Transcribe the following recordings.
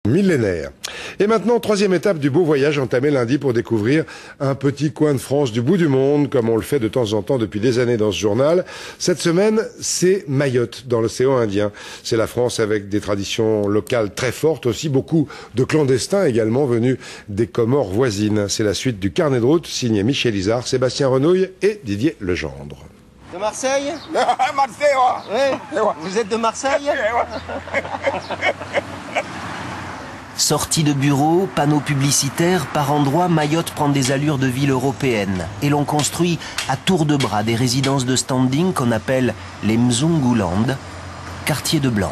Millénaire. Et maintenant, troisième étape du beau voyage entamé lundi pour découvrir un petit coin de France du bout du monde, comme on le fait de temps en temps depuis des années dans ce journal. Cette semaine, c'est Mayotte, dans l'océan Indien. C'est la France avec des traditions locales très fortes, aussi beaucoup de clandestins également venus des Comores voisines. C'est la suite du carnet de route signé Michel Izard, Sébastien Renouille et Didier Legendre. De Marseille? Marseille, ouais. Vous êtes de Marseille? Sortie de bureau, panneaux publicitaires, par endroits, Mayotte prend des allures de ville européenne. Et l'on construit à tour de bras des résidences de standing qu'on appelle les Mzunguland, quartier de blanc.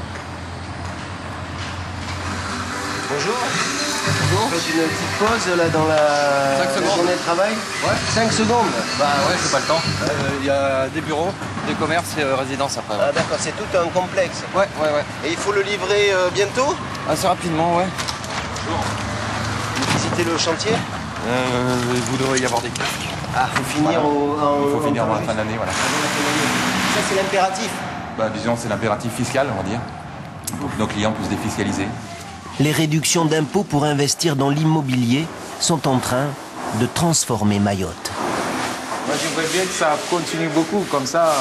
Bonjour. Bonjour. Vous faites une petite pause là dans la journée de travail? Ouais. 5 secondes? Bah ouais, j'ai pas le temps. Il y a des bureaux, des commerces et résidences après. Ouais. Ah d'accord, c'est tout un complexe. Ouais. Et il faut le livrer bientôt? Assez rapidement, ouais. Bonjour. Vous visitez le chantier? Vous devriez y avoir des casques. Ah, faut finir Il faut finir à la fin de l'année, voilà. Ça c'est l'impératif. Bah disons, c'est l'impératif fiscal, on va dire. Pour que nos clients puissent défiscaliser. Les réductions d'impôts pour investir dans l'immobilier sont en train de transformer Mayotte. Moi, j'aimerais bien que ça continue beaucoup, comme ça,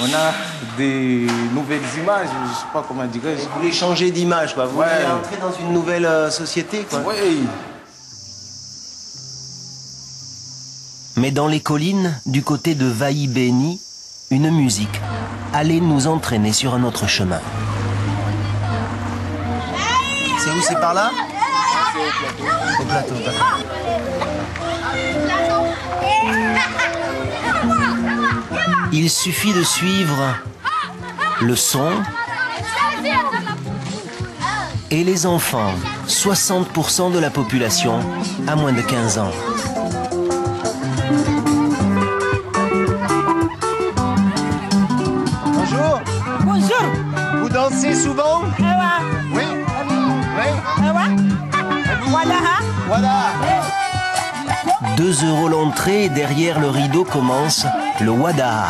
on a des nouvelles images, je sais pas comment dire. Vous voulez changer d'image, quoi. Vous voulez entrer dans une nouvelle société, quoi. Oui. Mais dans les collines, du côté de Vaï-Béni, une musique allait nous entraîner sur un autre chemin. C'est où, c'est par là? Au plateau, d'accord. Il suffit de suivre le son et les enfants, 60% de la population à moins de 15 ans. Bonjour. Bonjour. Vous dansez souvent? Oui. Voilà. 2 € l'entrée et derrière le rideau commence le Wadaha.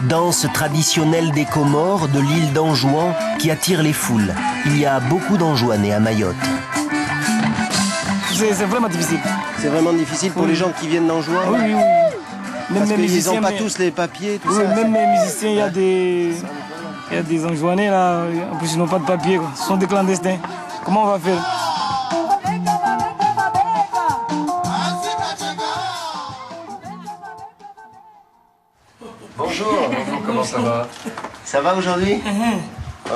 Danse traditionnelle des Comores de l'île d'Anjouan qui attire les foules. Il y a beaucoup d'Anjouanais à Mayotte. C'est vraiment difficile. C'est vraiment difficile pour les gens qui viennent d'Anjouan? Oui. Parce qu'ils n'ont pas tous les papiers, tout ça. Même les musiciens, il y a des Anjouanais là, en plus ils n'ont pas de papiers, quoi. Ce sont des clandestins. Comment on va faire? Bonjour. Comment ça va? Ça va aujourd'hui?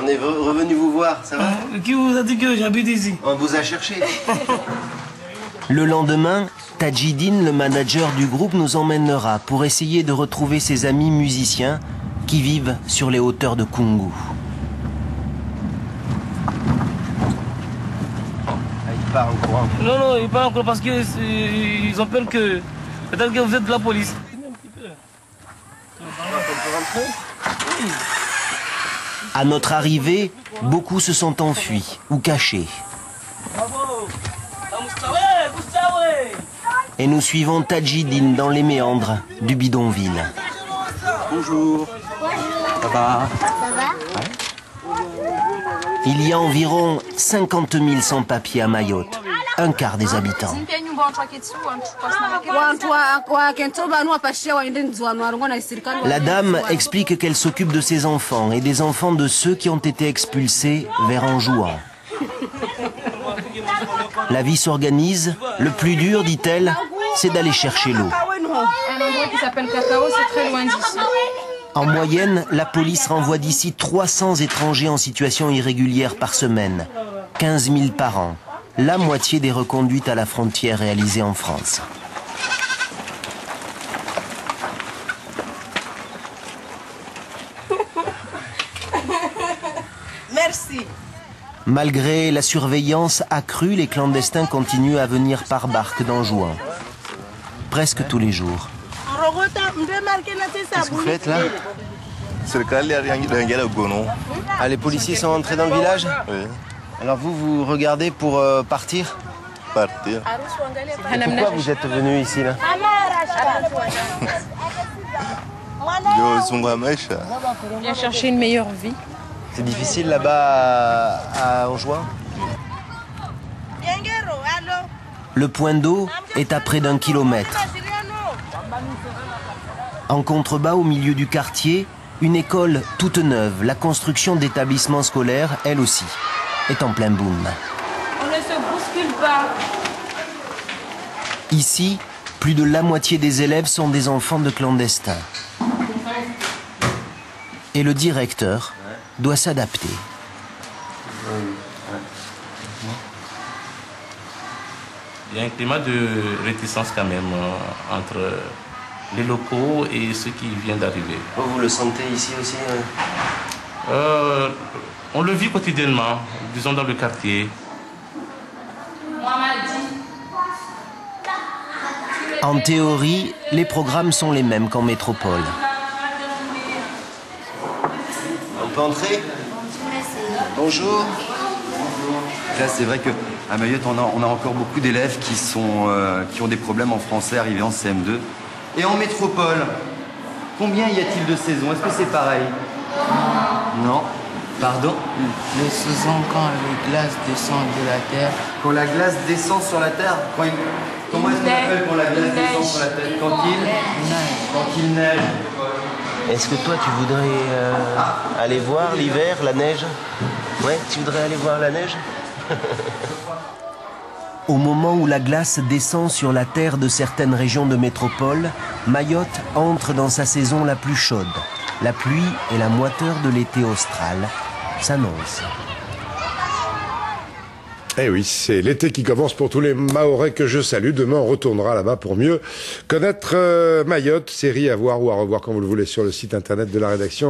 On est revenu vous voir, ça va? Qui vous a dit que j'habite ici? On vous a cherché. Le lendemain, Tadjidine, le manager du groupe, nous emmènera pour essayer de retrouver ses amis musiciens qui vivent sur les hauteurs de Koungou. Il part en courant. Non, il part encore parce qu'ils ont peur que... Peut-être que vous êtes de la police. À notre arrivée, beaucoup se sont enfuis ou cachés. Et nous suivons Tadjidine dans les méandres du bidonville. Bonjour. Ça va? Il y a environ 50 000 sans-papiers à Mayotte, un quart des habitants. La dame explique qu'elle s'occupe de ses enfants et des enfants de ceux qui ont été expulsés vers Anjouan. La vie s'organise. Le plus dur, dit-elle, c'est d'aller chercher l'eau. Un endroit qui s'appelle Cacao, c'est très loin d'ici. En moyenne, la police renvoie d'ici 300 étrangers en situation irrégulière par semaine. 15 000 par an. La moitié des reconduites à la frontière réalisées en France. Merci. Malgré la surveillance accrue, les clandestins continuent à venir par barque d'Anjouan. Presque tous les jours. Qu'est-ce que vous faites là? Ah, les policiers sont entrés dans le village? Oui. Alors vous regardez pour partir? Partir. Et pourquoi vous êtes venu ici là? Viens chercher une meilleure vie. C'est difficile là-bas à Anjouan? Le point d'eau est à près d'1 kilomètre. En contrebas, au milieu du quartier, une école toute neuve. La construction d'établissements scolaires, elle aussi, est en plein boom. On ne se bouscule pas. Ici, plus de la moitié des élèves sont des enfants de clandestins. Et le directeur doit s'adapter. Il y a un climat de réticence quand même entre les locaux et ceux qui viennent d'arriver. Vous le sentez ici aussi? On le vit quotidiennement, disons dans le quartier. En théorie, les programmes sont les mêmes qu'en métropole. On peut entrer? Bonjour. Là, c'est vrai qu'à Mayotte, on a encore beaucoup d'élèves qui ont des problèmes en français arrivés en CM2. Et en métropole, combien y a-t-il de saisons? Est-ce que c'est pareil? Non. Pardon? Les saisons quand les glaces descendent de la terre. Quand la glace descend sur la terre? Comment est-ce qu'on appelle quand la glace descend sur la terre? Quand il neige. Est-ce que toi, tu voudrais aller voir l'hiver, la neige? Ouais, tu voudrais aller voir la neige? Au moment où la glace descend sur la terre de certaines régions de métropole, Mayotte entre dans sa saison la plus chaude. La pluie et la moiteur de l'été austral s'annoncent. Eh oui, c'est l'été qui commence pour tous les Mahorais que je salue. Demain, on retournera là-bas pour mieux connaître Mayotte. Série à voir ou à revoir quand vous le voulez sur le site internet de la rédaction.